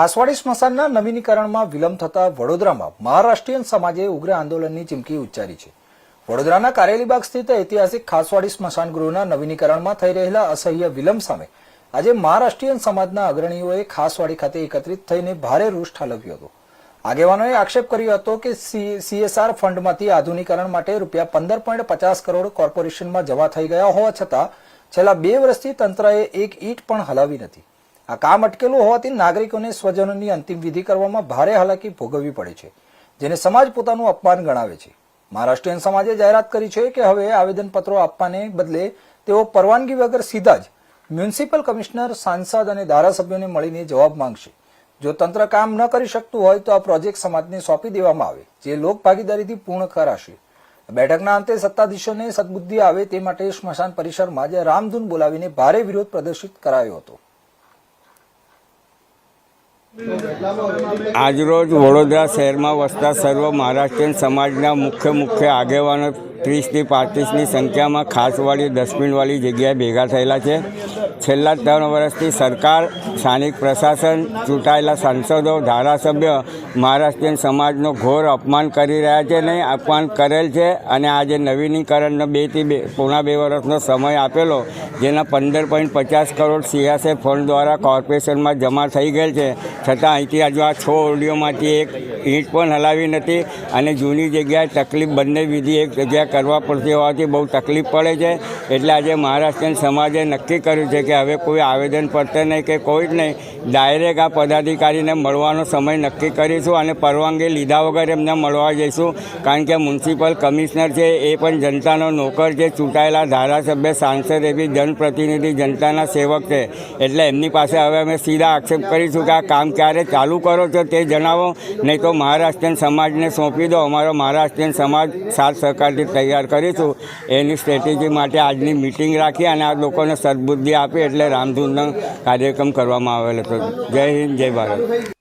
આસવાડી સ્મશાનના નવીનીકરણમાં વિલંબ થતા વડોદરામાં મહારાષ્ટ્રીયન સમાજે ઉગ્ર આંદોલનની ચીમકી ઉચ્ચારી છે। વડોદરાના કારેલીબાગ સ્થિત ઐતિહાસિક ખાસવાડી સ્મશાન ગૃહના નવીનીકરણમાં થઈ રહેલા અસહ્ય વિલંબ સામે આજે મહારાષ્ટ્રીયન સમાજના અગ્રણીઓએ ખાસવાડી ખાતે એકત્રિત થઈને ભારે રોષ ઠાલવ્યો હતો। આગેવાનોએ આક્ષેપ કર્યો હતો કે CSR ફંડમાંથી આધુનિકરણ માટે રૂપિયા 15.50 કરોડ કોર્પોરેશનમાં જમા થઈ ગયા હોવા છતાં છેલ્લા 2 વર્ષથી તંત્રએ એક ઈંટ પણ હલાવી નથી। આ કામ અટકેલું હોવાથી નાગરિકોને સ્વજનોની અંતિમ વિધિ કરવામાં ભારે હાલાકી ભોગવવી પડે છે, જેને સમાજ પોતાનું અપમાન ગણાવે છે। મહારાષ્ટ્રીયન સમાજે જાહેરાત કરી છે કે હવે આવેદનપત્રો આપવાને બદલે તેઓ પરવાનગી વગર સીધા જ મ્યુનિસિપલ કમિશનર, સાંસદ અને ધારાસભ્યોને મળીને જવાબ માંગશે। જો તંત્ર કામ ન કરી શકતું હોય તો આ પ્રોજેક્ટ સમાજને સોંપી દેવામાં આવે, જે લોકભાગીદારીથી પૂર્ણ કરાશે। બેઠકના અંતે સત્તાધીશોને સદબુદ્ધિ આવે તે માટે સ્મશાન પરિસરમાં આજે રામધૂન બોલાવીને ભારે વિરોધ પ્રદર્શિત કરાયો હતો। આજરોજ વડોદરા શહેરમાં વસતા સર્વ મહારાષ્ટ્રીયન સમાજના મુખ્ય આગેવાનો 30થી 35ની સંખ્યામાં ખાસવાડી ડસ્ટબિનવાળી જગ્યાએ ભેગા થયેલા છે। છેલ્લા 3 વર્ષથી સરકાર, સ્થાનિક પ્રશાસન, ચૂંટાયેલા સાંસદો, ધારાસભ્ય મહારાષ્ટ્રીયન સમાજનો ઘોર અપમાન કરી રહ્યા છે ને અપમાન કરેલ છે। અને આજે નવીનીકરણનો 2 થી 2.5 વર્ષનો સમય આપેલો, જેના 15.50 કરોડ CSR ફંડ દ્વારા કોર્પોરેશનમાં જમા થઈ ગયેલ છે, છતાં અહીંથી આજુ આ 6 ઓરડીઓમાંથી એક ઈંટ પણ હલાવી નથી। અને જૂની જગ્યાએ તકલીફ બંને વિધિ એક જગ્યાએ કરવા પડતી હોવાથી બહુ તકલીફ પડે છે। એટલે આજે મહારાષ્ટ્રીયન સમાજે નક્કી કર્યું છે કે હવે કોઈ આવેદનપત્ર નહીં કે કોઈ જ નહીં, ડાયરેક્ટ આ પદાધિકારીને મળવાનો સમય નક્કી કરીશું અને પરવાનગી લીધા વગર એમને મળવા જઈશું। કારણ કે મ્યુનિસિપલ કમિશનર છે એ પણ જનતાનો નોકર છે, ચૂંટાયેલા ધારાસભ્ય, સાંસદ એ બી જનપ્રતિનિધિ, જનતાના સેવક છે। એટલે એમની પાસે હવે અમે સીધા આક્ષેપ કરીશું કે આ કામ ક્યારે ચાલુ કરો છો તે જણાવો, નહીં તો મહારાષ્ટ્રીયન સમાજને સોંપી દો। અમારો મહારાષ્ટ્રીયન સમાજ સાથ સહકારથી તૈયાર કરીશું। એની સ્ટ્રેટેજી માટે આજની મિટિંગ રાખી અને આ લોકોને સદબુદ્ધિ આપી એટલે રામધૂનનો કાર્યક્રમ કરવામાં આવેલો હતો। જય હિન્દ, જય ભારત।